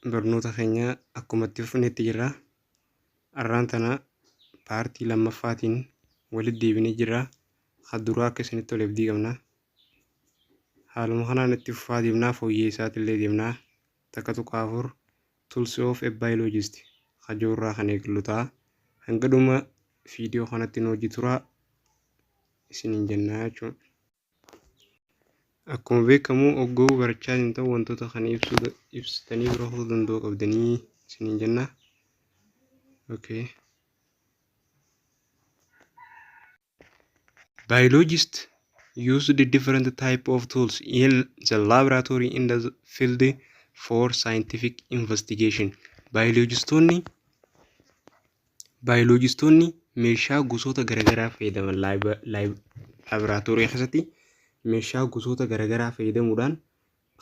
barnoota keenya akkumatti fufnetti jirra. Arraan tana paartii lammaffaatiin walitti deebinee jirra. Duraa akka isinitti toleef diigamna. Haaluma kanaan itti fufaa deemnaa fooyyee isaatiillee deemnaa. Takka tuqaa afur tools of a biologist hajoorraa kan eegallu ta'a. Hanga dhuma viidiyoo kanatti nu hojii turaa isiniin jennaa jechuudha. Akkuma beekamu ogguu barachaa hin ta'u wantoota kana ibsitanii bira hubachuu danda'uu qabdanii isiniin jenna. Okay. Biologists use the different type of tools in the laboratory in the field for scientific investigation. Biologistoonni meeshaa gosoota garaagaraa fayyadaman laabiraatoorii keessatti meeshaa gosoota garaagaraa fayyadamuudhaan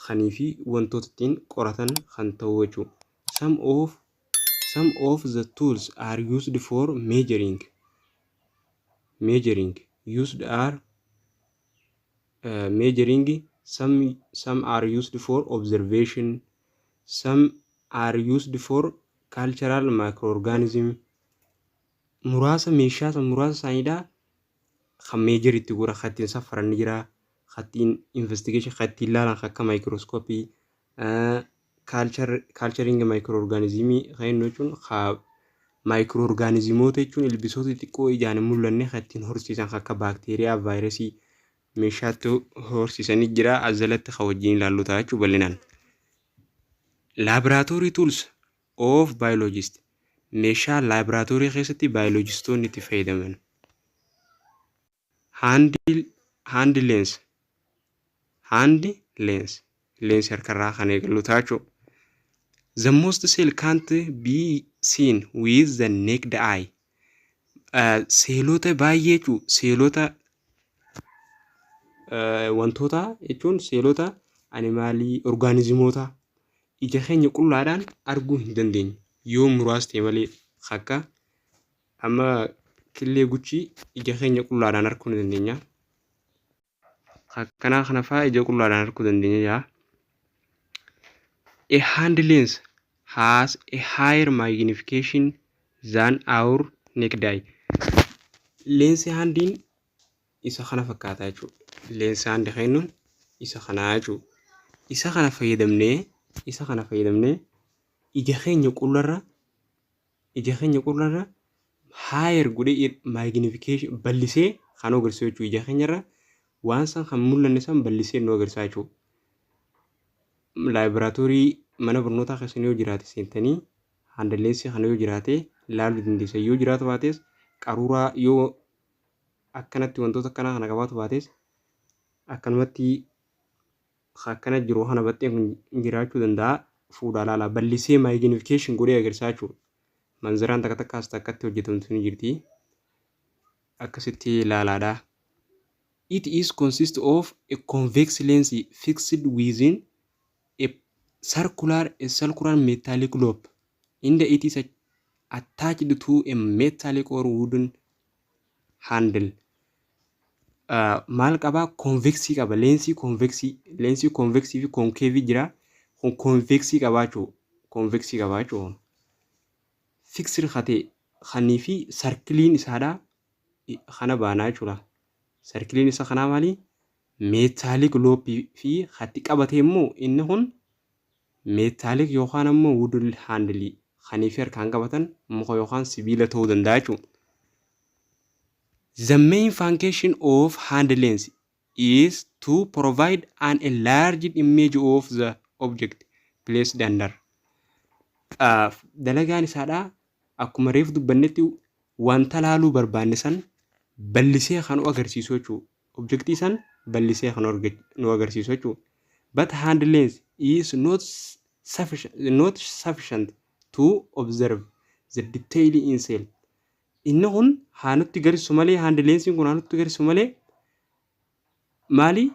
kanii fi wantoota ittiin qoratan kan ta'u jechuudha. Some of the tools are used for measuring. Some are used for observation. Some are used for cultural microorganism. Muraasa meeshaa muraasa isaaniidha kan meejir itti gura kattiin safaran ni jira. Kattiin investigation kattiin ilaalan akka microscopy, culturing microorganism kan jechuun microorganismoota jechuun ilbisoota xixiqqoo ijaan hin mul'anne kattiin horsiisan akka baakteeriyaa, vaayirasii meeshaatti horsiisanii jira. Azalatti kan wajjin ilaallu ta'a jechuudha bal'inaan. Laboratory tools of biologist meeshaa laabiraatoorii keessatti baayolojistoonni itti fayyadaman. Hand lens harkarraa kan eegallu ta'a jechuudha. The most cell can't be seen with the naked eye. Seelota baay'ee jechuun seelota wantoota jechuun seelota animaalii orgaanizimoota ija keenya qullaadhaan arguu hin dandeenyu. Yoo muraasa ta'e malee akka amma killee guchii ija keenya qullaadhaan arguu ni dandeenya. Akkanaa kana fa'aa ija qullaadhaan arguu dandeenya. A hand lens has a higher magnification than our naked eye. Leensi handiin isa kana fakkaata jechuudha. Leensi handi kennuun isa kana jechuudha. Isa kana fayyadamnee ija keenya qullarra higher godhee magnification bal'isee kan agarsiisu jechuudha. Ija keenyarra waan san kan mul'anne san bal'isee nu agarsiisa jechuudha. Laabiraatoorii mana barnootaa keessa yoo jiraate seentanii handaleessi kana yoo jiraate ilaaluu dandeessa. Yoo jiraatu baates qaruuraa yoo akkanatti wantoota akkanaa kana qabaatu baates akkanumatti akkana jiru kana battee jiraachuu danda'a. Fuudhaa laala bal'isee magnification godhee agarsiisa jechuudha. Manzaraan takka takkaas takkatti hojjetamtu ni jirti. Akkasitti ilaalaadha. It is consist of a convex lens fixed within a circular metallic globe. It is attached to a metallic or wooden handle. Maal qaba convexii qaba lensii convexii fi concave jira. Convexii qaba jechuudha. Fixed kate khanii fi circliin isaadha kana baanaa jechuudha. Circliin isa kanaa maali? Metallic globe fi khatti qabatee immoo inni kun metallic yookaan ammoo wooden handle khanii fi harkaan qabatan muka yookaan sibiila ta'uu danda'a jechuudha. The main function of hand lens is to provide an enlarged image of the object placed under. Dalagaan isaadha akkuma reef dubbannetti wanta laaluu barbaanne san bal'isee kan nu agarsiisu jechuudha. Objectii san bal'isee kan nu agarsiisu jechuudha. But hand lens is not sufficient to observe the detail in cell. Inni kun haanutti agarsiisu malee hand lensiin kun haanutti agarsiisu malee maali?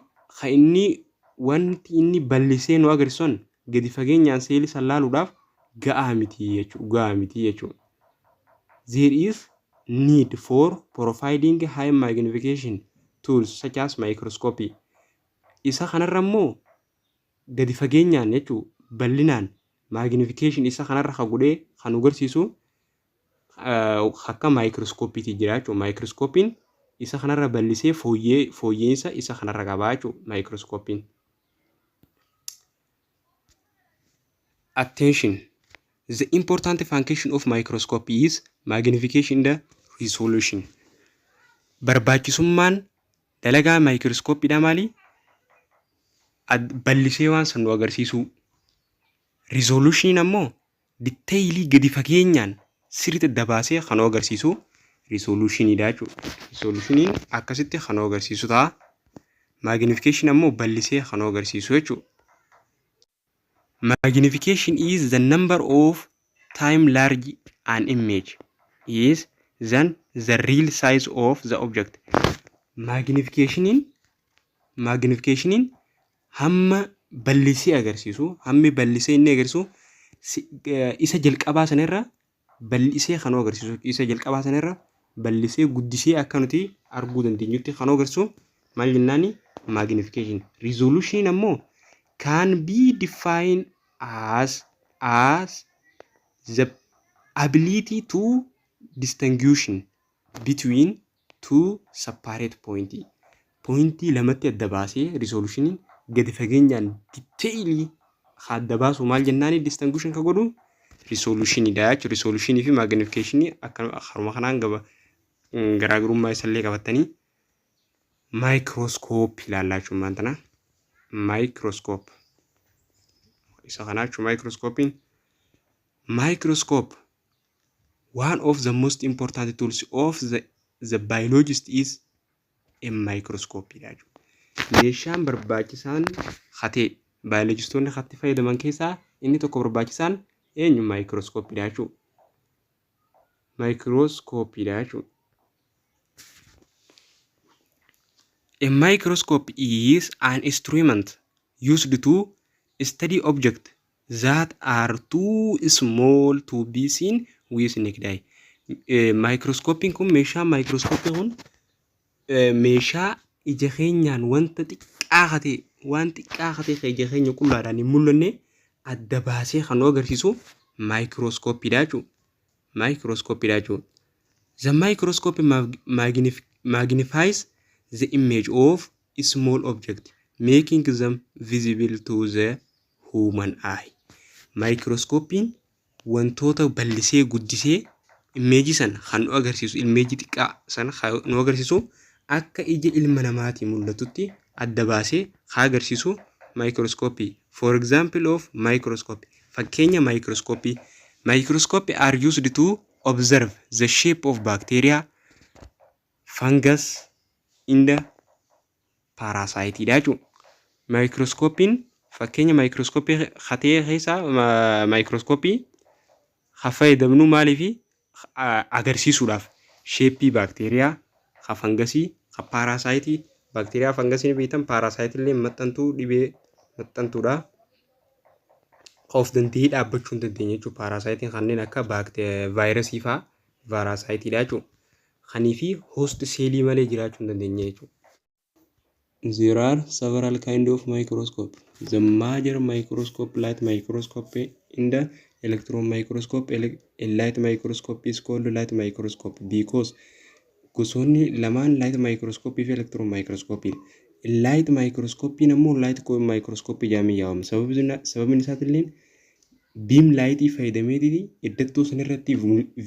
Inni wanti inni bal'isee nu agarsiisan gadi fageenyaan seelii san laaluudhaaf ga'aa miti jechuudha. There is need for providing high magnification tools such as microscopy. Isa kanarra immoo gadi fageenyaan jechuudha bal'inaan magnification isa kanarra godhee kan agarsiisu akka microscope jira jechuudha. Microscope isa kanarra bal'isee fooyyeensa isa kanarra qabaa jechuudha microscope. Attention. The important function of microscope is magnification the resolution. Barbaachisummaan dalagaa microscopeedha maali? Bal'isee waan san nu agarsiisu. Resolution ammoo detailii gadi fageenyaan sirriitti dabaasee kan nu agarsiisu resolutionidha jechuudha. Resolutioniin akkasitti kan nu agarsiisu ta'a. Magnification ammoo bal'isee kan nu agarsiisu jechuudha. Magnification is the number of time large an image is than the real size of the object. Magnification hamma bal'isee agarsiisu, hammi bal'isee inni agarsiisu isa jalqabaa sanarra bal'isee kan agarsiisu, isa jalqabaa sanarra bal'isee guddisee akka nuti arguu dandeenyutti kan agarsiisu maal jennaani magnification. Resolution ammoo can be defined as the ability to distinguish between two separate points. Pointii lamatti adda baasee resolution gadi fageenyaan detailii adda baasu maal jennaani distinguish ka godhu resolutionidha jechuudha. Resolution fi magnification akka haruma kanaan garaagarummaa isallee qabatanii microscope ilaallaa jechuudha maantana. Microscope isa kana jechuudha microscope. One of the most important tools of the biologist is a microscope. Meeshaan barbaachisaan hatee biologistoonni hatti fayyadaman keessaa inni tokko barbaachisaan eenyu microscope jechuudha. Microscope jechuudha. A microscope is an instrument used to study objects that are too small to be seen with naked eye. Microscope kun meeshaa microscope kun meeshaa ija keenyaan wanta xiqqaa ta'e ija keenya qullaadhaan hin mul'anne adda baasee kan nu agarsiisu microscope jechuudha. Microscope jechuudha. The microscope magnifies the image of a small object, making them visible to the human eye. Microscope wantoota bal'isee guddisee image san kan nu agarsiisu, image xiqqaa san kan nu agarsiisu akka ija ilma namaatti mul'atutti adda baasee kan agarsiisu microscope. For example of microscope. Fakkeenya microscope. Microscope are used to observe the shape of bacteria, fungus, in the parasite jechuudha. Microscopein fakkeenya microscope hatee keessaa microscope fayyadamnu maaliif agarsiisuudhaaf shape bacteria, fungus, parasite. Bacteria fungus beektan parasite illee maxxantuu dhibee maxxantuudha. Of danda'ee dhaabbachuu hin dandeenye jechuudha. Parasite kanneen akka vaayirasii fa'aa parasite jechuudha. Kanii fi host cell malee jiraachuu hin dandeenye jechuudha. There are several kinds of microscope. The major microscope, light microscope, in the electron microscope, a light microscope is called light microscope because gosoonni lamaan light microscope fi electron microscope. Light microscope nammoo light microscope jedhamee yaamama. Sababni isaatillee beam light fayyadameeti iddattuu sanirratti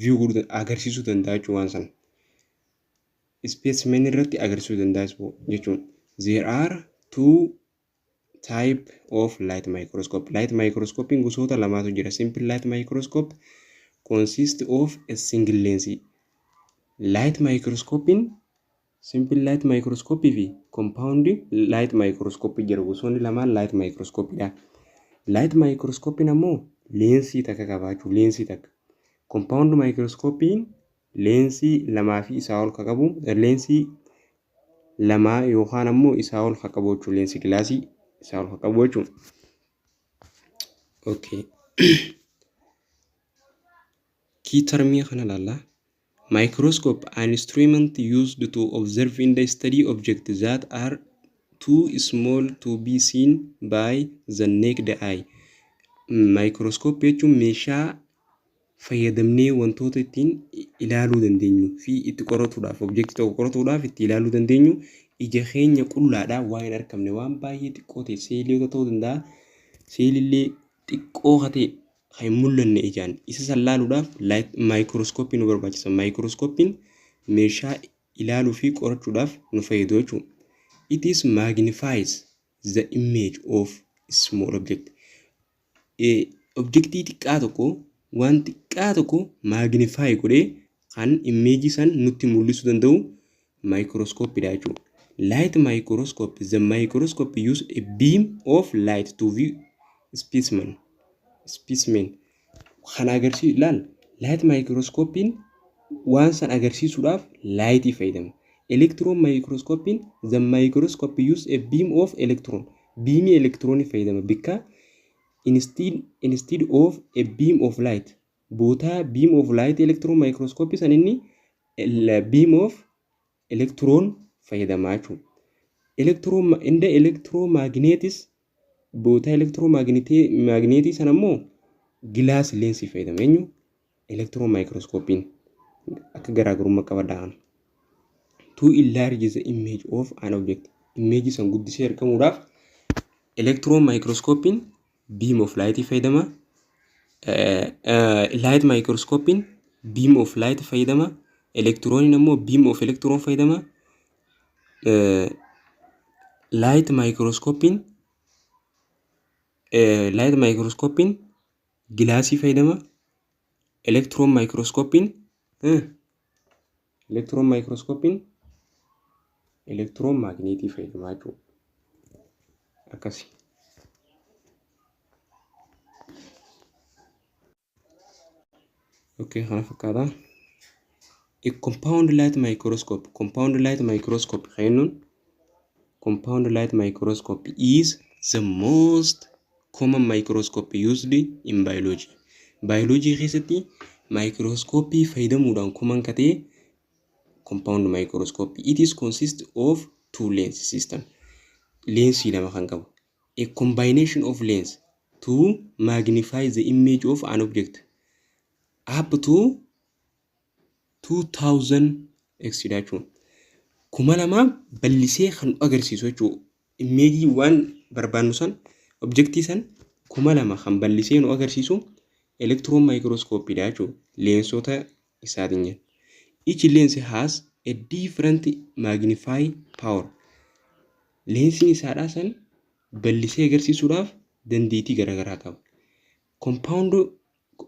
view godhu agarsiisuu danda'a jechuudha waan sana. Specimen irratti agarsiisuu danda'a jechuudha. There are two type of light microscope. Light microscope gosoota lamaatu jira. Simple light microscope consists of a single lens. Light microscope simple light microscope fi compound light microscope jira. Gosoonni lamaan light microscope dha. Light microscope ammoo lensii takka qabaachuu lensii takka. Compound microscope lensii lamaa fi isaa ol ka qabu lensii lamaa yookaan ammoo isaa ol ka qabu jechuudha. Lensii gilaasii isaa ol ka qabu jechuudha. Okay. Key termii kana laalla. Microscope, an instrument used to observe and study objects that are too small to be seen by the naked eye. Maayikirooskooppii jechuun meeshaa fayyadamnee wantoota ittiin ilaaluu dandeenyu fi itti qoratuudhaaf objektii tokko qoratuudhaaf itti ilaaluu dandeenyu ija keenya qullaadhaa waan hin argamne waan baay'ee xiqqoo ta'e seelii ta'uu danda'a. Seelillee xiqqoo ta'e kan hin mul'anne ijaan isa san ilaaluudhaaf maayikirooskooppii nu barbaachisa. Maayikirooskooppiin meeshaa ilaaluu fi qorachuudhaaf nu fayyadu jechuudha. It is magnifies the image of small object. Objektii xiqqaa tokko waan xiqqaa tokko magnify godhee kan image san nutti mul'isuu danda'u maayikirooskooppiidha jechuudha. Light microscope. The microscope use a beam of light to view specimen. Kan agarsiisu ilaal light microscopein waan san agarsiisuudhaaf light fayyadama. Electron microscopein the microscope use a beam of electron. Beam electron fayyadama because instead of a beam of light. Boota beam of light electron microscope san inni beam of electron fayyadamaa jechuudha. Electromagnetis boota electromagnetii sana immoo gilaas leensii fayyadama. Eenyu electromicroscopein akka garaagarummaa qabadhaan. To enlarge the image of an object. Image san guddisee argamuudhaaf electromicroscopein beam of light fayyadama. Light microscopein beam of light fayyadama. Electronin immoo beam of electron fayyadama. Light microscopein gilaasii fayyadama. Electron microscopein electromagnetii fayyadamaa jechuudha. Akkasi. Okay, kana fakkaata. A compound light microscope. Compound light microscope is the most common microscope used in biology. Biology keessatti microscope fayyadamuudhaan common katee compound microscope. It is consist of two lens system. Lensii lama kan qabu. A combination of lens to magnify the image of an object up to 2000x jechuudha. 2000 bal'isee kan agarsiisu jechuudha. Image waan barbaannu san objectii san 2000 kan bal'isee nu agarsiisu electron microscope dha jechuudha. Leensota isaatiin. Each lens has a different magnify power. Lensiin isaadhaa san bal'isee agarsiisuudhaaf dandeettii garaagaraa qaba.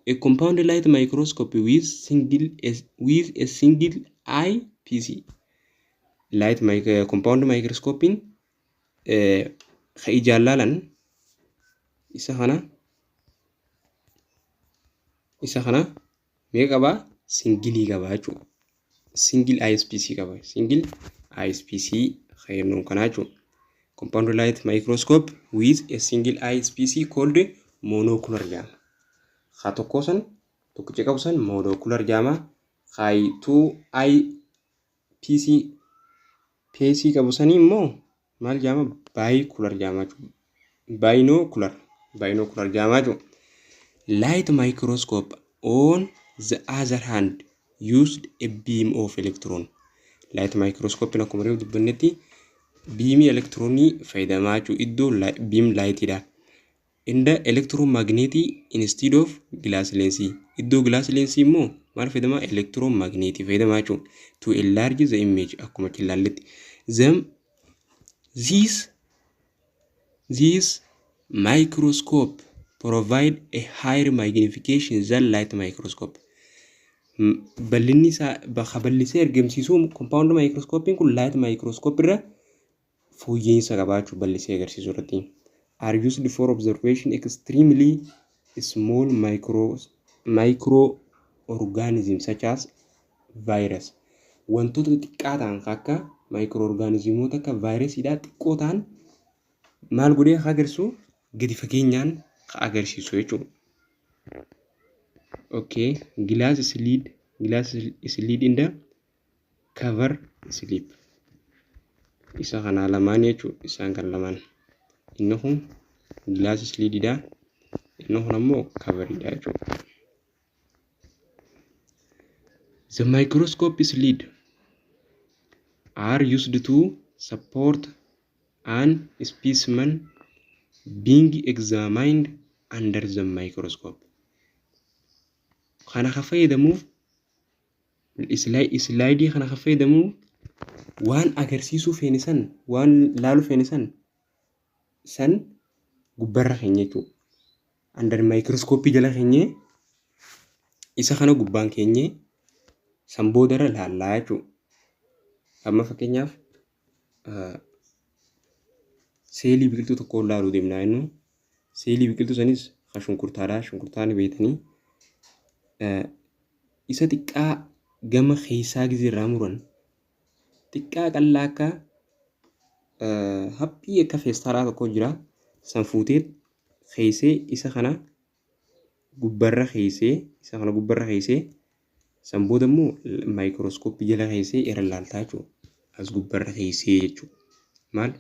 A compound light microscope with a single eye PC. Compound microscopein ijaan laalan isa kana meeqa qaba? Single qaba jechuudha. Single ISPC qaba. Single ISPC khaynoon kana jechuudha. Compound light microscope with a single ISPC called monocular jedhama. Haa tokko san tokkicha qabu san monocular jedhama. Haa 2 IPC qabu sanii immoo maal jedhama? Bicular jedhama jechuudha. Binocular jedhama jechuudha. Light microscope on the other hand used a beam of electron. Light microscope akkuma reefu dubbannetti beam electronii fayyadamaa jechuudha. Iddoo beam light dha. In the electromagnetic instead of glass lens. Iddoo glass lens immoo maal fayyadama? Electromagnetic fayyadamaa jechuudha. To enlarge the image akkuma ilaalletti. This microscope provide a higher magnification than light microscope. Bal'inni isaa bakka bal'isee argamsiisuu compound microscope kun light microscope irra fooyya'insa qabaachuu bal'isee agarsiisuu irratti. Are used for observation extremely small microorganisms such as virus. Wantoota xiqqaa ta'an akka microorganismoota akka virusidhaa xiqqoo ta'an maal godhee agarsiisu gadi fageenyaan agarsiisu jechuudha. Okay, glass slide in the cover slip. Isa kana lamaan jechuudha. Isaan kan lamaan. Inni kun glass slide dha. Inni kun ammoo coveridha jechuudha. The microscope's lid are used to support an specimen being examined under the microscope. Kana ka fayyadamuuf slaidii kana ka fayyadamuuf waan agarsiisuu feenisan waan laalu feenisan san gubbarra keenya jechuudha. Under microscope jala keenya isa kana gubbaan keenya san boodarra laallaa jechuudha. Amma fakkeenyaaf seelii biqiltuu tokko laaluu deemnaa jennu seelii biqiltuu sanis kan shunkurtaadhaa. Shunkurtaan beektanii isa xiqqaa gama keessaa gizirraa muran xiqqaa qal'aa akka haphii akka feestaalaa tokko jira san fuutee keessee isa kana gubbarra keessee san booda immoo maayikirooskooppii jala keessee irra laaltaa jechuudha. As gubbarra keessee jechuudha. Maal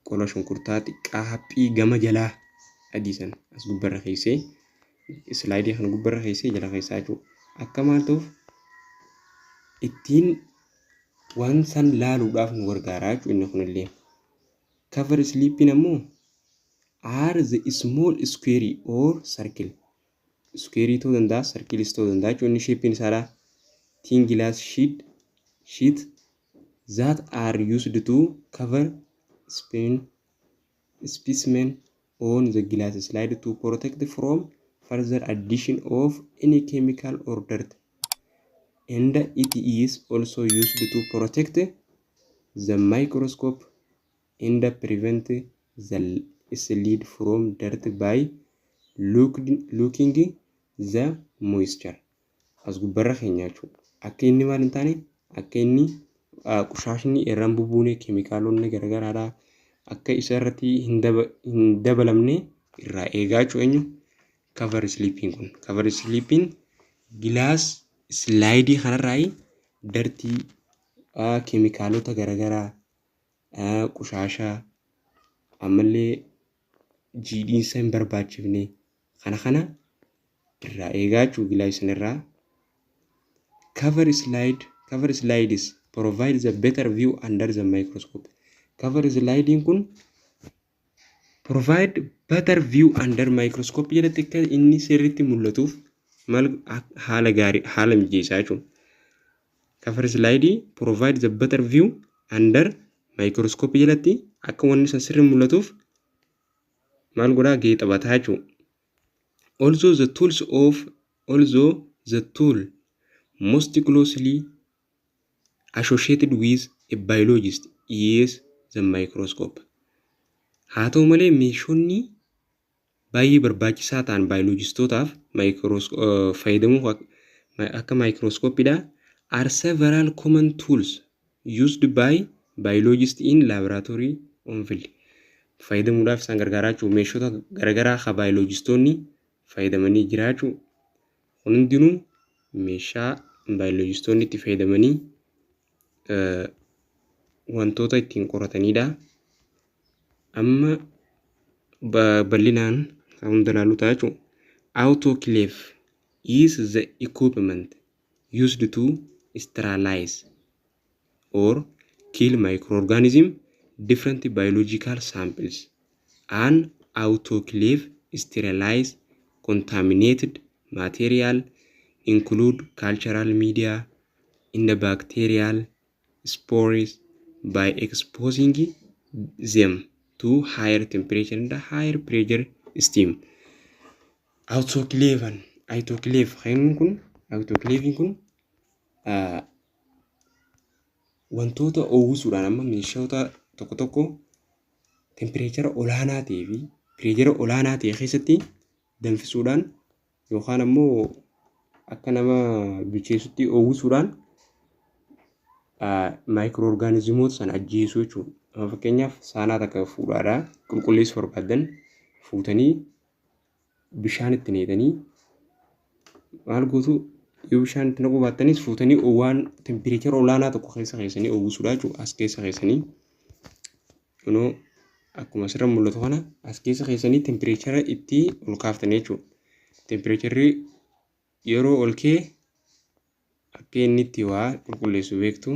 qola shunkurtaa xiqqaa haphii gama jalaa adii san as gubbarra keessee slaidii kana gubbarra keessee jala keessaa jechuudha. Akka maal ta'uuf ittiin waan san laaluudhaaf nu gargaaraa jechuudha. Inni kunillee cover slipping ammoo are the small square or circle. Square ta'uu danda'a, circle ta'uu danda'a jechuudha. Inni shape isaadha. Thin glass sheet that are used to cover specimen on the glass slide to protect from further addition of any chemical or dirt. And it is also used to protect the microscope and prevent the slide from dirt by looking the moisture. As gubbarra keenya jechuudha. Akka inni maal hin taane akka inni qushaashni irraan bubuune keemikaalonni garagaraadhaa akka isa irratti hin dabalamne irraa eegaa jechuudha. Cover slipping kun cover slipping gilaas slaidii kanarraa dartii keemikaalota garagaraa qushaashaa ammallee jiidhiinsa hin barbaachifne kana irraa eegaa jechuudha gilaas sanirraa. Cover slides provide a better view under the microscope. Cover sliding kun provide better view under microscope jedhatti akka inni sirriitti mul'atuuf mal haala gaarii haala mijeessaa jechuudha. Cover slide provide a better view under microscope jedhatti akka wanni san sirriitti mul'atuuf maal godhaa gahee taphataa jechuudha. Also the tool most closely associated with a biologist is the microscope. Haa ta'u malee meeshonni baay'ee barbaachisaa ta'an baayolojistootaaf fayyadamuu akka maayikirooskooppiidha. Are several common tools used by biologists in laboratory on field. Fayyadamuudhaaf isaan gargaaraa jechuudha. Meeshota garagaraa kan baayolojistoonni fayyadamanii jira jechuudha. Kun hundinuu meeshaa baayolojistoonni itti fayyadamanii wantoota ittiin qoratanidha. Amma bal'inaan kan hunda ilaallu ta'a jechuudha. Autoclave is the equipment used to sterilize or kill microorganisms, different biological samples. An autoclave sterilize contaminated material include cultural media in the bacterial spores by exposing them to higher temperature and higher pressure steam. Autoclaving kun wantoota uwwisuudhaan amma meeshoota tokko temperature olaanaa ta'ee fi pressure olaanaa ta'e keessatti danfisuudhaan yookaan ammoo akka nama bilcheessutti uwwisuudhaan maayikirooorgaanizimoota sana ajjeesuu jechuudha. Fakkeenyaaf saanaa takka fuudhaadhaa qulqulleessuu barbaadan fuutanii bishaan itti neetanii maal gootu yoo bishaan itti naquu baattanis fuutanii waan temperature olaanaa tokko keessanii uwwisuudha jechuudha. As keessa keessanii akkuma asirra mul'atu kana as keessa keessanii tempereechara itti ol kaaftanii jechuudha. Tempereecharri yeroo ol ka'e akka inni itti waa qulqulleessu beektu.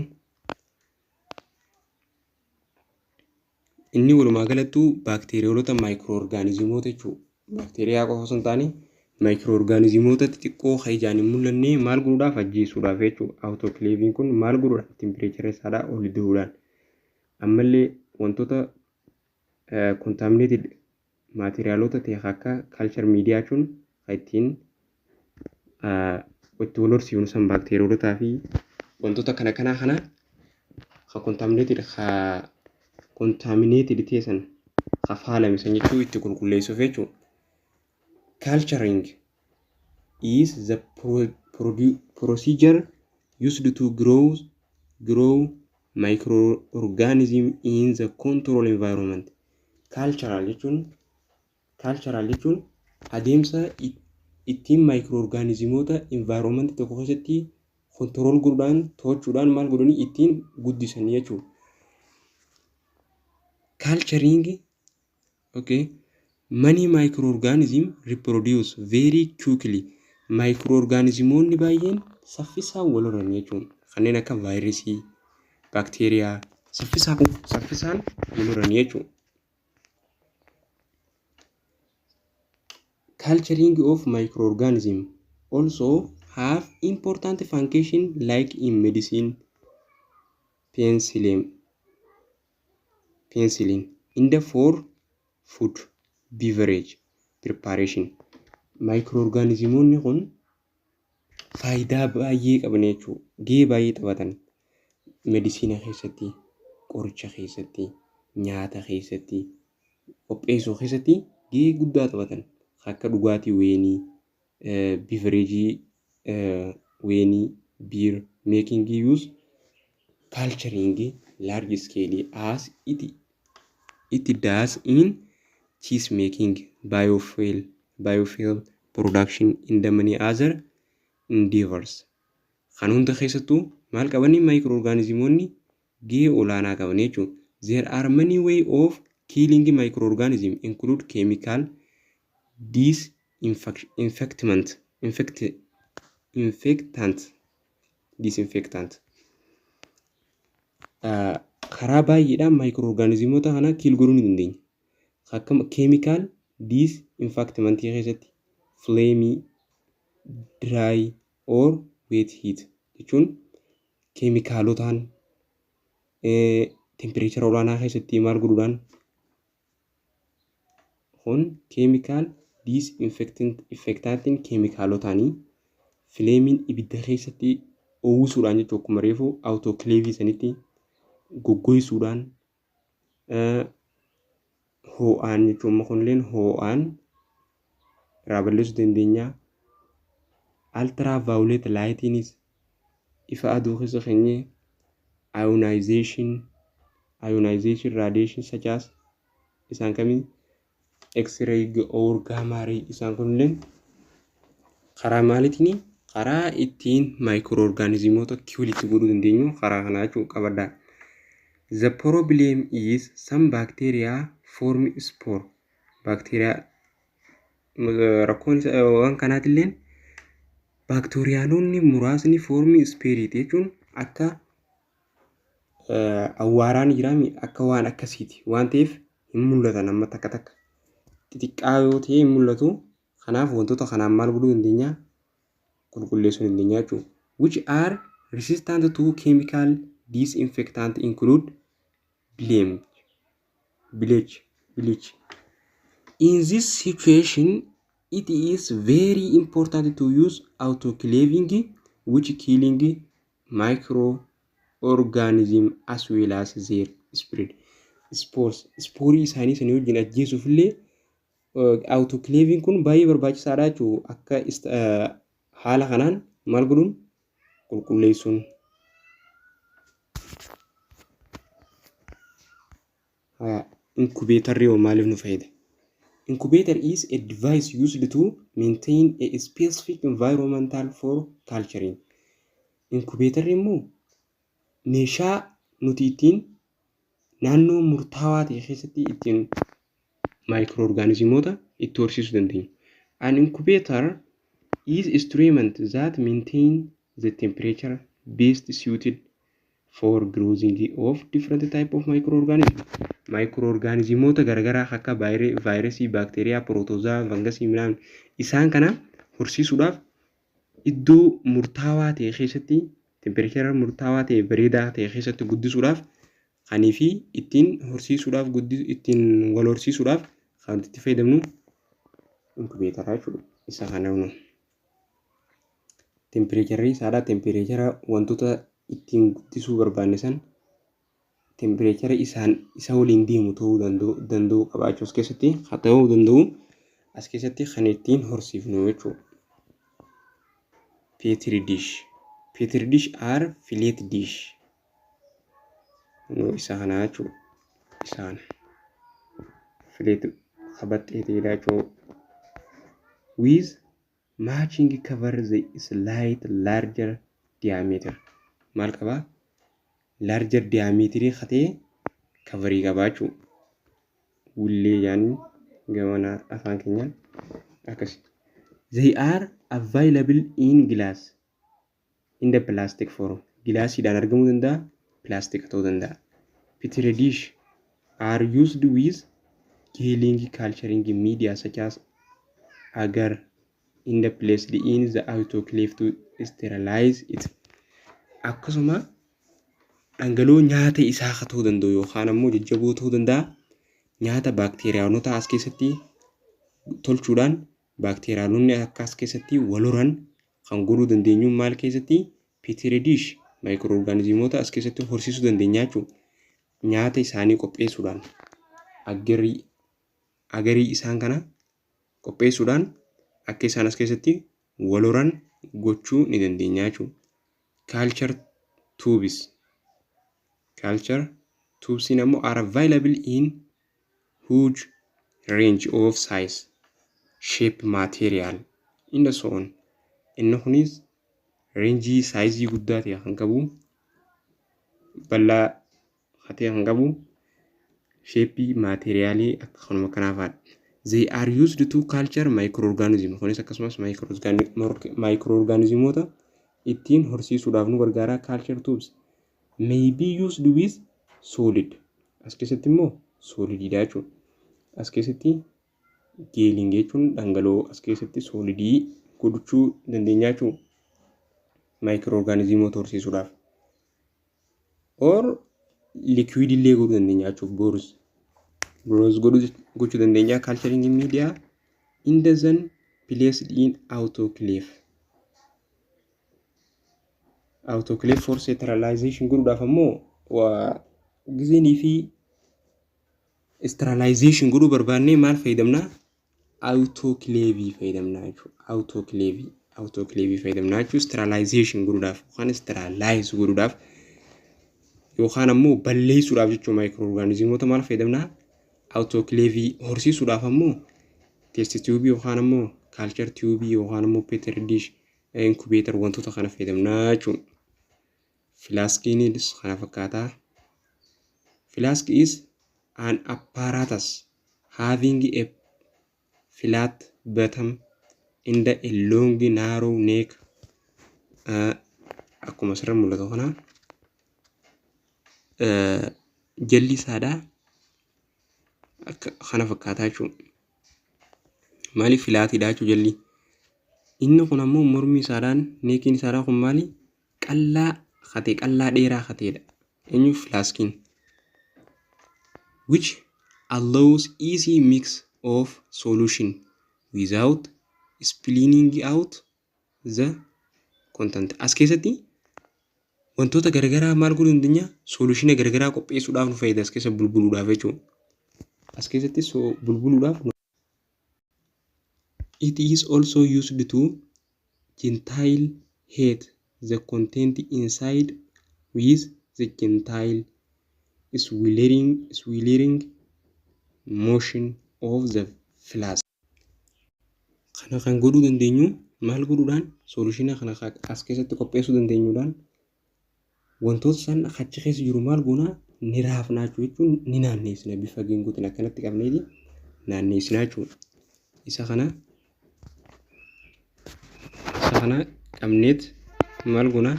Inni walumaa galattuu baakteeriyoolota maayikiroo-orgaanizimoota jechuudha. Baakteeriyaa qofa osoo hin taane maayikiroo-orgaanizimoota xixiqqoo kan ijaan hin mul'anne maal godhuudhaaf ajjeesuudhaaf jechuudha. Awutookileeviin kun maal godhuudhaaf tempereechara isaadhaa ol deemuudhaan. Ammallee wantoota contaminated maateriaalota ta'e akka culture media jechuun kan ittiin itti wal horsiifnu san baakteeriyoolotaa fi wantoota kana kan contaminated ta'e san kan faalame san jechuu itti qulqulleessuuf jechuudha. Culturing is the procedure used to grow microorganism in the control environment. Cultural jechuun adeemsa ittiin maayikiroo-orgaanizimoota environment tokko keessatti control godhuudhaan to'achuudhaan maal godhanii ittiin guddisan jechuudha. Culturing, okay, many microorganisms reproduce very quickly. Microorganismoonni baay'een saffisaan wal horan jechuudha. Kanneen akka vaayirasii, baakteeriyaa saffisaan wal horan jechuudha. Culturing of microorganisms also have important function like in medicine, penicillin, in the for food, beverage preparation. Microorganismoonni kun faayidaa baay'ee qaban jechuudha. Gahee baay'ee taphatan. Medisiina keessatti, qoricha keessatti, nyaata keessatti, qopheessuu keessatti gahee guddaa taphatan. Akka dhugaatii weenii, beverage weenii, beer making use culturing large scale as it does in cheese making, biofuel production in the many other endeavors. Kan hunda keessattuu maal qabanii maayikiroo-orgaanizimoonni gahee olaanaa qaban jechuudha. There are many ways of killing microorganisms include chemical, disinfectant. Karaa baay'eedhaan maayikiroo-orgaanizimoota kana kiil godhuu ni dandeenya. Akka chemical disinfectant keessatti flame, dry or wet heat jechuun keemikaalotaan tempereechara olaanaa keessatti maal godhuudhaan kun chemical disinfectantiin keemikaalotaanii fileemiin ibidda keessatti uwwisuudhaan jechuudha. Akkuma reefu awutookileevii sanitti goggoysuudhaan ho'aan jechuudha. Kunilleen ho'aan irraa balleessuu dandeenya. Ultraviolet lightiinis ifa aduu keessa keenyee ionization radiation such as isaan kamii X-ray or gamma ray isaan kunilleen karaa maaliitiin karaa ittiin maayikiroo-orgaanizimoota kiilitti godhuu dandeenyu karaa kanaa jechuudha qabadhaa. The problem is some bacteria form spore. Bacteria rakkoon waan kanaatilleen baakteeriyaanonni muraasni foormii spiriit jechuun akka awwaaraan jiraami akka waan akkasiiti waan ta'eef hin mul'atan amma takka xixiqqaa yoo ta'e hin mul'atu. Kanaaf wantoota kanaan maal godhuu dandeenya qulqulleessuu dandeenya jechuudha. Which are resistant to chemical disinfectant include bleach. In this situation, it is very important to use autoclaving, which killing microorganism as well as their spread. Spoorii isaanii sanii wajjin ajjeesuuf illee autoclaving kun baay'ee barbaachisaadha jechuudha. Akka haala kanaan maal godhuun qulqulleessuun. Incubatorri maaliif nu fayyada? Incubator is a device used to maintain a specific environment for culturing. Incubatorri immoo meeshaa nuti ittiin naannoo murtaawaa ta'e keessatti ittiin microorganismoota itti horsiisuu dandeenya. An incubator is instrument that maintain the temperature best suited for growing of different type of microorganisms. Microorganismoota garagaraa akka vaayirasii, baakteeriyaa, protozoaa, fangasii midhaan isaan kana horsiisuudhaaf iddoo murtaawaa ta'e keessatti temperature murtaawaa ta'e bareedaa ta'e keessatti guddisuudhaaf kanii fi ittiin horsiisuudhaaf ittiin wal horsiisuudhaaf kan itti fayyadamnu incubator jechuudha. Isa kana nu temperature isaadha. Temperature wantoota ittiin guddisuu barbaanne san temperature isa waliin deemu ta'uu danda'u qabaachuu as keessatti haa ta'uu danda'u as keessatti kan ittiin horsiifnu jechuudha. Petri dish. Petri dish are fillet dish. No isa kana jechuudha. Isaan fillet qabattee ta'edha jechuudha. With matching cover the slight larger diameter. Maal qaba? Larger diameter khatee coverii qabaachuu. Wullee yaani gamana afaan keenyaan akkas. They are available in glass. In the plastic form. Glassiidhaan argamuu danda'a. Plastic ta'uu danda'a. Petri dish are used with killing culturing media such as agar in the placed in the autoclave to sterilize it. Akkasuma dhangala'oo nyaata isaa ta'uu danda'u yookaan ammoo jajjaboo ta'uu danda'a. Nyaata baakteeriyaanota as keessatti tolchuudhaan baakteeriyaanonni akka as keessatti wal horan kan godhuu dandeenyu maal keessatti Petri dish microorganismoota as keessatti horsiisuu dandeenya jechuudha. Nyaata isaanii qopheessuudhaan agarii isaan kana qopheessuudhaan akka isaan as keessatti wal horan gochuu ni dandeenya jechuudha. Culture tubes. Culture tubes are available in huge range of size, shape, material in the zone. Inni kunis range size guddaa ta'e kan qabu, bal'aa ta'e kan qabu, shape materialii akka kanuma kanaafaadha. They are used to culture microorganisms. Kunis akkasumas microorganismoota ittiin horsiisuudhaaf nu gargaara. Culture tubes may be used with solid. As keessatti immoo solididha jechuudha. As keessatti geeling jechuun dhangala'oo as keessatti solidii godhachuu dandeenya jechuudha. Microorganismoota horsiisuudhaaf. Or liquid illee godhuu dandeenya jechuudha. Boros gochuu dandeenya. Culturing media in the zone placed in autoclave. Autoclave for sterilization godhuudhaaf ammoo gizeenii fi sterilization godhuu barbaannee maal fayyadamna? Autoclave fayyadamna jechuudha. Autoclave fayyadamna jechuudha. Sterilization godhuudhaaf yookaan sterilize godhuudhaaf yookaan ammoo balleessuudhaaf jechuudha. Microorganismoota maal fayyadamna? Autoclave horsiisuudhaaf ammoo test tube yookaan ammoo culture tube yookaan ammoo Petri dish incubator wantoota kana fayyadamna jechuudha. Flaskiinis kana fakkaata. Flask is an apparatus having a flat bottom and a long narrow neck. Akkuma asirra mul'atu kana jalli isaadha kana fakkaata jechuudha. Maaliif filaatiidha jechuudha jalli? Inni kun ammoo mormi isaadhaan neekiin isaadhaa kun maali? Qallaa dheeraa qateedha. Eenyu flaskiin? Which allows easy mix of solution without spilling out the content. As keessatti wantoota garagaraa maal godhuu dandeenya? Solution garagaraa qopheessuudhaaf nu fayyada. As keessa bulbuluudhaaf jechuudha. As keessatti bulbuluudhaaf. It is also used to gentile heat the content inside with the gentile swirling motion of the flask. Kana kan godhuu dandeenyu maal godhuudhaan? Solution kana as keessatti qopheessuu dandeenyuudhaan wantoota san achi keessa jiru maal goona? ni raafnaa jechuun ni naanneessina bifa geengotiin akkanatti qabneeti naanneessinaa jechuudha. Isa kana qabneet maal goona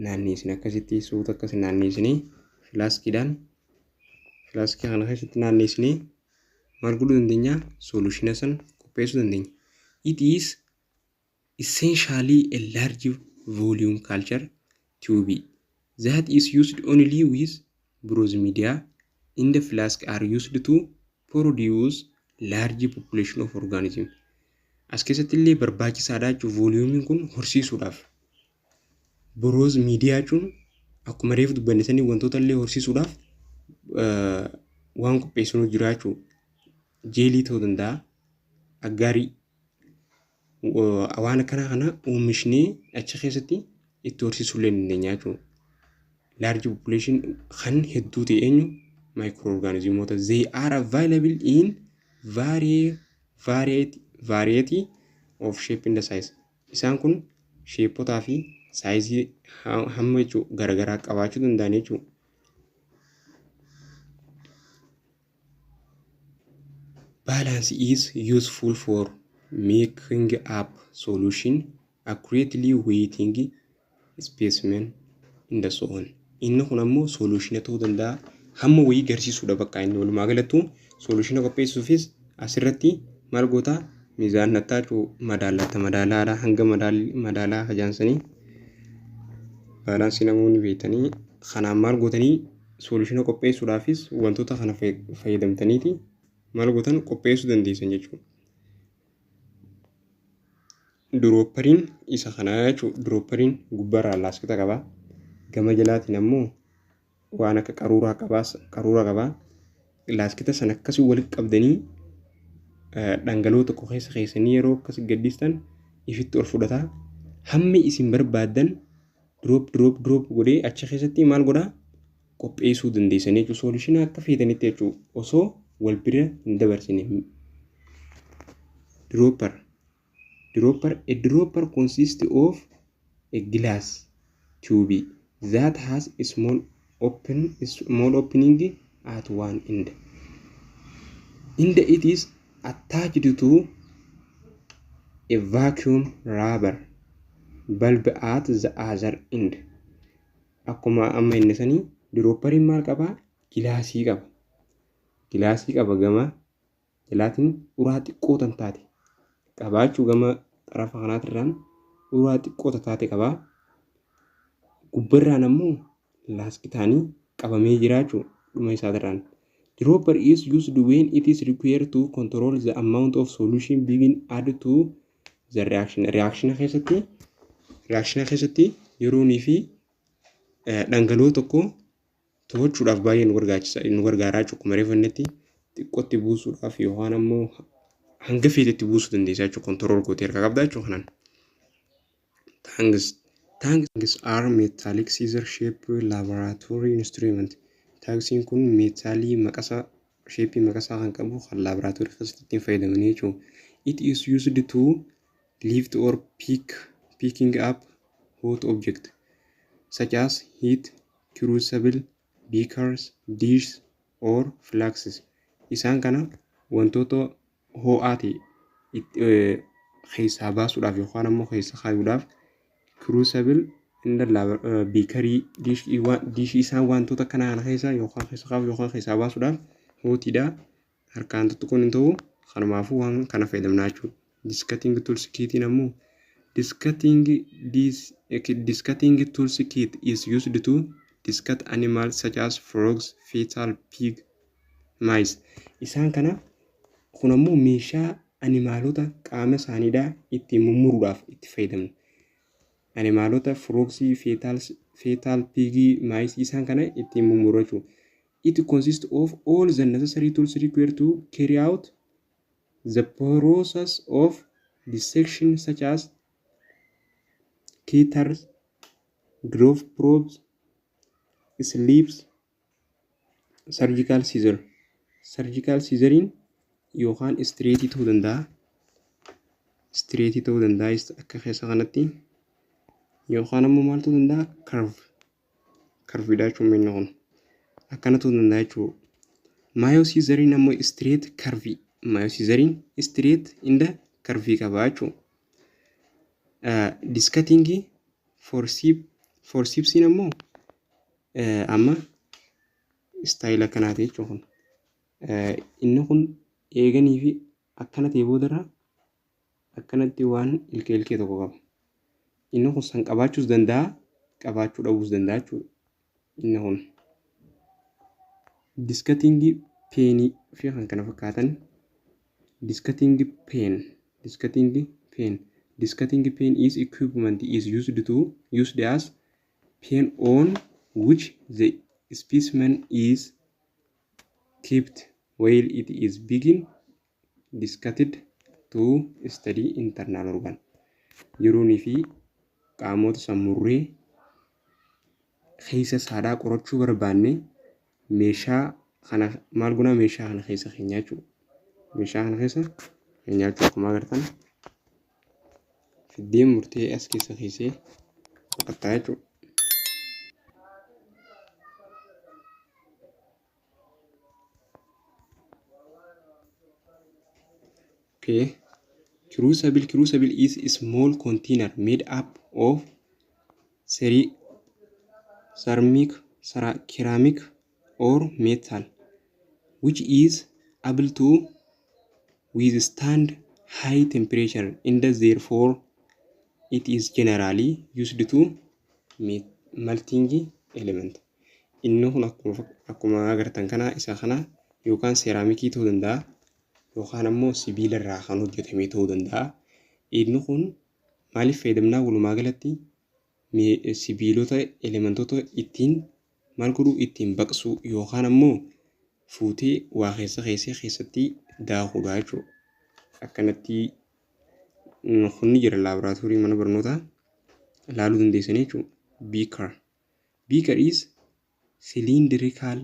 naanneessina akkasitti suuta akkas naanneessinee filaaskiidhaan filaaskii kana keessatti naanneessinee maal godhuu dandeenya solution san qopheessuu dandeenya. It is essentially a large volume culture tube that is used only with bronze media in the flask are used to produce large population of organism. As keessatti illee barbaachisaadha jechuun volume kun horsiisuudhaaf. Bronze media jechuun akkuma reef dubbannee wantoota illee horsiisuudhaaf waan qopheessinu jira jechuudha. Jeelii ta'uu danda'a, aggaarii waan akkana kana oomishnee achi keessatti itti horsiisuu illee dandeenya jechuudha. Large population kan hedduu ta'e eenyu microorganismoota. They are available in variety of shape and size. Isaan kun sheepotaa fi saayizii hamma jechuudha garagaraa qabaachuu danda'an jechuudha. Balance is useful for making up solution accurately weighting specimen in the soil. Inni kun ammoo solution ta'uu danda'a hamma wayii garsiisuudha bakka inni walumaa galattuu solution qopheessuufis asirratti maal goota miizaannataa madaalaadha hanga madaalaa hajaansanii baalaansii namoonni beektanii kanaan maal gootanii solution qopheessuudhaafis wantoota kana fayyadamtaniiti maal gootan qopheessuu dandeessan jechuudha. Droperiin isa kana jechuudha. Droperiin gubbaarraa laaskita qaba. Gama jalaatiin ammoo waan akka qaruuraa qaba. Laaskita sana akkasii walitti qabdanii dhangala'oo tokko keessanii yeroo akkas gaddistan ifitti ol fudhata. Hammi isin barbaadan drop godhee achi keessatti maal godhaa qopheessuu dandeessan jechuudha. Solution akka feetanitti jechuudha. Osoo wal bira hin dabarsine. A dropper consists of a glass tube that has a small opening at one end. It is attached to a vacuum rubber bulb at the other end. Akkuma amma inni sanii dropperin maal qabaa? Gilaasii qaba gama jalaatiin uraa xiqqoo taate qabaachuu gama xarafa kanaatirraan uraa xiqqoo taate qabaa. Gubbarraan ammoo laaskitaanii qabamee jiraachuu dhuma isaatirraan. Dropper is used when it is required to control the amount of solution being added to the reaction. Reaction keessatti yeroonii fi dhangala'oo tokko to'achuudhaaf baay'ee nu gargaaraa jechuudha. Akkuma reeffannetti xiqqootti buusuudhaaf yookaan ammoo hanga feetetti buusuu dandeessaa jechuudha. Control gootee harka qabdaa jechuudha kanaan. Tangs are metallic scissor shaped laboratory instrument. Tangsiin kun meetaalii sheepii maqasaa kan qabu kan laaboraatoorii keessatti ittiin fayyadamanii jechuudha. It is used to lift or picking up hot objects such as heat, crucible, beakers, dishes or flasks. Isaan kana wantoota ho'aa ta'e keessaa baasuudhaaf yookaan ammoo keessa kaayuudhaaf crucible beekarii diishii isaan wantoota kana keessa yookaan keessa kaa'u yookaan keessaa baasuudhaaf hootiidha. Harkaan tuttuquun hin ta'u kanumaafuu waan kana fayyadamnaa jechuudha. Discutting tools kiitiin ammoo discutting tools kit is used to discut animals such as frogs, fetal pig, mice. Isaan kana kun ammoo meeshaa animaalota qaama isaaniidhaa ittiin mummuruudhaaf itti fayyadamna. Animaalota frogs, fetal pig, mice isaan kana ittiin mummuruu jechuudha. It consists of all the necessary tools required to carry out the process of dissection such as cutters, glove probes, sleeves, surgical scissor. Surgical scissoring yookaan straightii ta'uu danda'a. Akka keessa kanatti yookaan ammoo maal ta'uu danda'a? Curvedha jechuun meeshaan kun. akkana ta'uu danda'a jechuudha. Maayosiizariin ammoo straight curvy. Maayosiizariin straight inda curvy qaba jechuudha. Discutting forcipsiin ammoo amma istaayila kanaati jechuudha. Inni kun eeganii fi akkana ta'e boodarra akkanatti waan ilkee tokko qaba. Inni kun san qabaachuus danda'a, qabaachuu dhabuus danda'a jechuudha. Inni kun discutting peenii fi kan kana fakkaatan discutting pain is equipment is used as pen on which the specimen is kept while it is being discarded to study internal organ. Yeroonii fi qaamota sammurree keessa saadaa qorachuu barbaanne meeshaa kana maal guna meeshaa kana keessa keenyaa jechuudha. Meeshaa kana keessa keenyaa jechuudha. Akkuma agartan fiddeen murtee as keessa keessee boqottaa jechuudha. Okay. Crucible is a small container made up of ceramic or metal, which is able to withstand high temperature and therefore it is generally used to melting element. Inni kun akkuma agartan kana isa kana yookaan seeraamikii ta'uu danda'a yookaan ammoo sibiila irraa kan hojjetame ta'uu danda'a. Inni kun maaliif fayyadamnaa walumaa galatti sibiilota elementoota ittiin maal godhuu ittiin baqsuu yookaan ammoo fuutee waa keessatti daakuudha jechuudha. Akkanatti kunni jira laaboraatoorii mana barnootaa ilaaluu dandeessan jechuudha. Beaker is cylindrical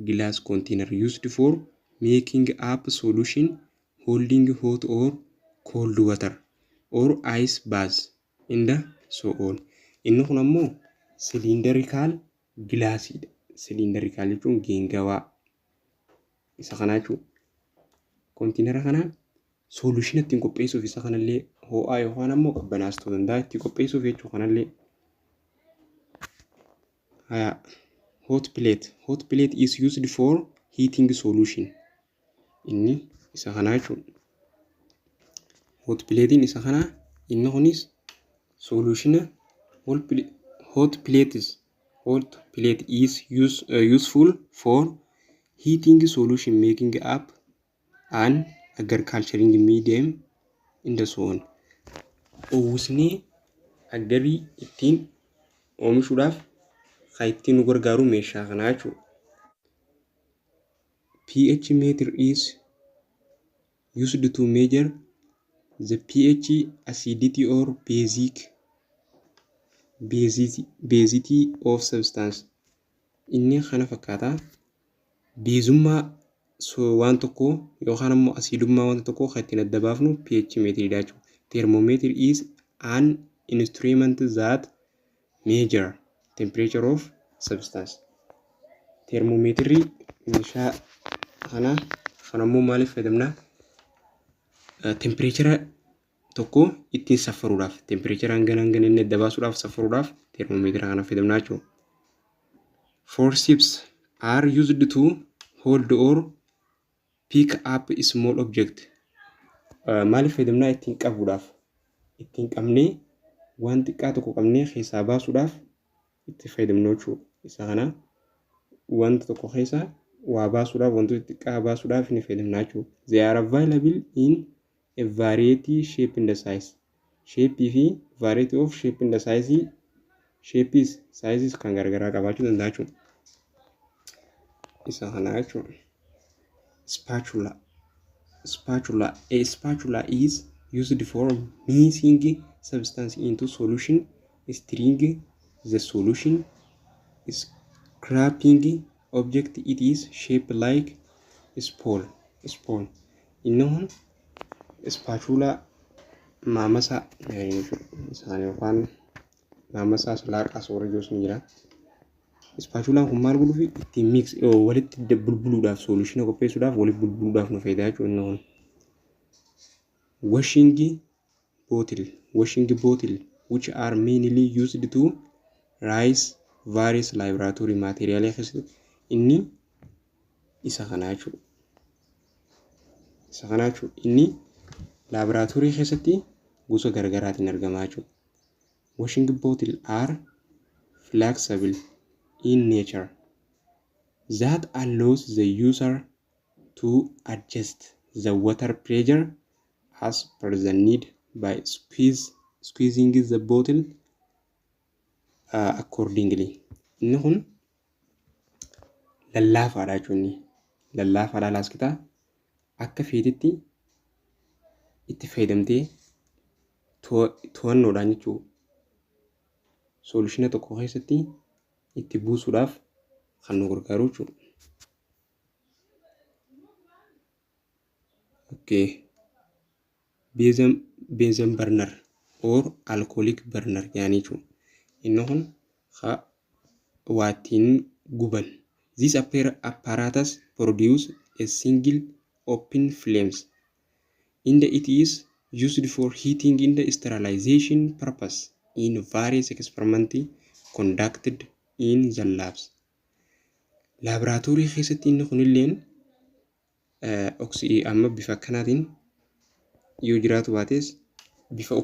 glass container used for making up solution holding hot or cold water or ice baths and so on. Inni kun ammoo cylindrical glassiidha. Cylindrical jechuun geengawaa isa kana jechuudha. Kontiinara kana solution ittiin qopheessuuf isa kanallee ho'aa yookaan ammoo qabbanaas ta'uu danda'a ittiin qopheessuuf jechuudha kanallee. Hot plate is used for heating solution. Inni isa kana jechuudha. Hot platein isa kana inni kunis solution hot plate is useful for heating solution making up an agricultural medium in the zone. Uwwisni aggarii ittiin oomishuudhaaf kan ittiin nu gargaaru meeshaa kana jechuudha. pH meter is used to measure the pH acidity or basicity of substance. Inni kana fakkaata beezummaa waan tokko yookaan ammoo asiidummaa wanta tokko kan ittiin adda baafnu pH meetiriidha jechuudha. Thermometer is an instrument that measure temperature of substance. Thermometerri meeshaa kana ammoo maaliif fayyadamna? Temperature tokko ittiin saffaruudhaaf temperature hangana inni adda baasuudhaaf saffaruudhaaf thermometer kana fayyadamna jechuudha. Forceps are used to hold or pick up a small object. Maaliif fayyadamna? Ittiin qabuudhaaf ittiin qabnee waan xiqqaa tokko qabnee keessaa baasuudhaaf itti fayyadamnu jechuudha. Isa kana wanta tokko keessaa waa baasuudhaaf wantoota xiqqaa baasuudhaaf ni fayyadamna jechuudha. They are available in a variety shape and size. Shape fi variety of shape and size. Sizes kan garagaraa qabaachuu danda'a jechuudha. Isa kana jechuudha. Spatula. A spatula is used for mixing substance into solution, stirring the solution, scraping object. It is shaped like spoon. Inni kun spatula maamasa isaan yookaan maamasa laaqaa soorra jos ni jira. Spatulaan kun maal godhuufi ittiin mix walitti bulbuluudhaaf solution qopheessuudhaaf walitti bulbuluudhaaf nu fayyada jechuudha inni kun. Washing bottle which are mainly used to rise various laboratory material inni isa kana jechuudha. Inni laboratory keessatti gosa garaagaraatiin argamaa jechuudha. Washing bottle are flexible in nature that allows the user to adjust the water pressure as per the need by squeezing the bottle accordingly. Inni kun lallaafaadha jechuudha. Lallaafaadha laaskitaa akka feetetti itti fayyadamtee to'annoodhaan jechuudha. Solution tokko keessatti itti buusuudhaaf kan nu gargaaru jechuudha. Okay. Benzene burner or alcoholic burner yaani jechuudha. Inni kun waatiin guban. This apparatus produce a single open flames. It is used for heating in the sterilization purpose in various experiments conducted in the labs. Laboratory keessatti inni kun illeen amma bifa kanaatiin yoo jiraatu baates bifa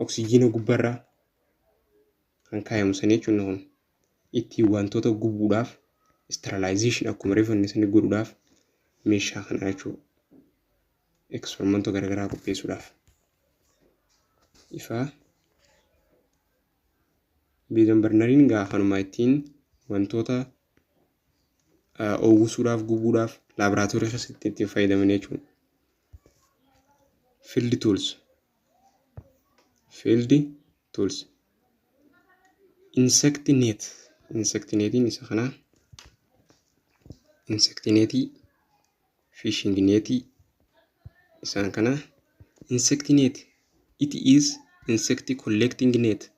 oksijiina gubbarraa kan kaayamu san jechuudha kun ittiin wantoota gubuudhaaf sterilization akkuma reefanne sanii godhuudhaaf meeshaa kana jechuudha. Eksperimentoota garaagaraa qopheessuudhaaf. Ifa Benzene burneriin kanuma ittiin wantoota oowwisuudhaaf gubuudhaaf laboratorii keessatti itti fayyadaman jechuudha. Field tools. Insect netiin isa kana. Insect netii, fishing netii isaan kana. Insect net, it is insect collecting net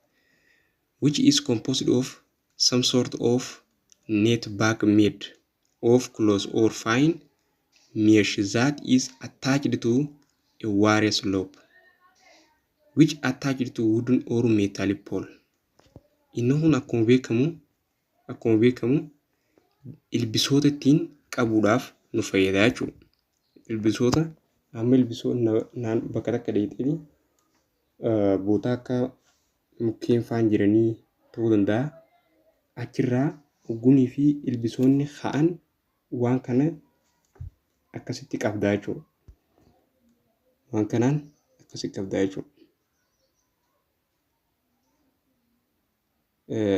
which is composed of some sort of net bag made of cloth or fine mesh that is attached to a wire loop which attached to wooden or metal pole. Inni kun akkuma beekamu ilbisoota ittiin qabuudhaaf nu fayyada jechuudha. Ilbisoota bakka takka deettee bootaa akka mukkeen faan jiranii ta'uu danda'a. Achirraa gunii fi ilbisoonni ka'an waan kana akkasitti qabdaa jechuudha. Waan kanaan akkasitti qabdaa jechuudha.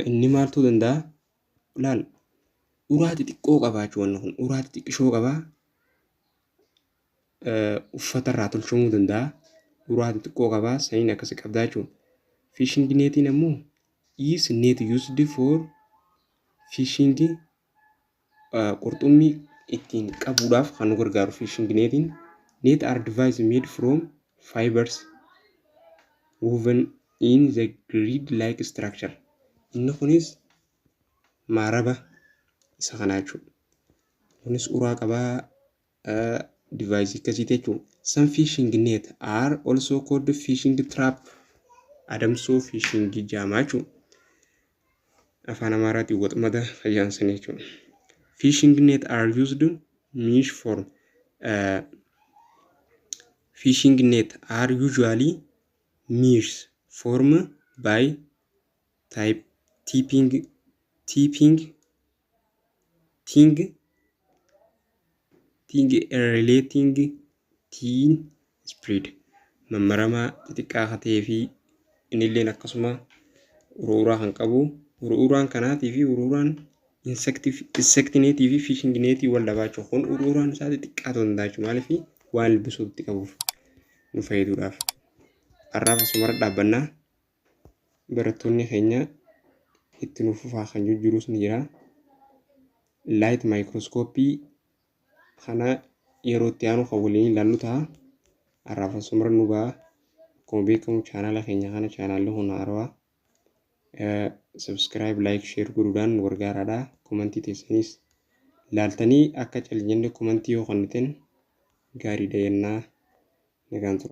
Inni maal ta'uu danda'a? Ilaal uraa xixiqqoo qabaa jechuudha kun uraa xixiqqishoo qabaa. Uffatarraa tolchamuu danda'a. Uraa xixiqqoo qabaa saniin akkasii qabdaa jechuudha. Fishing netiin ammoo is net used for fishing qurxummii ittiin qabuudhaaf kan nu gargaaru fishing netiin. Net are devices made from fibers woven in the grid-like structure. Inni kunis maaraba isa kanaa jechuudha. Kunis uraa qabaa device akkasii jechuudha. Some fishing net are also called fishing trap. Adamsoo fishing jaamaa jechuudha. Afaan Amaaraatiin waxmada fayyaansanii jechuudha. Fishing net are used mesh form. Fishing net are usually mesh formed by tipping relating teen spread. Mammaramaa xixiqqaa ta'ee fi innilleen akkasuma uruuraa kan qabu. Uruuraan kanaatii fi uruuraan insect netii fi fishing netii wal dabaachuuf kun uruuraan isaa xixiqqaa ta'uu danda'a jechuudha. Maaliif waan ilbisooti qabuuf nu fayyaduudhaaf. Har'aaf asumarra dhaabbannaa barattoonni keenya itti nuuf fufaa kan jirus ni jira. Light microscopy kana yeroo itti aanu kan waliin ilaallu ta'a. Har'aaf asumarra nu ba'a. Akkuma beekamu chaanaala keenya kana chaanaalli humna haarawaa subscribe like share godhuudhaan gargaaraadha. Komentii teessanis ilaaltanii akka cal jenne komentii yoo qonniten gaariidha jennaa nagaan tura.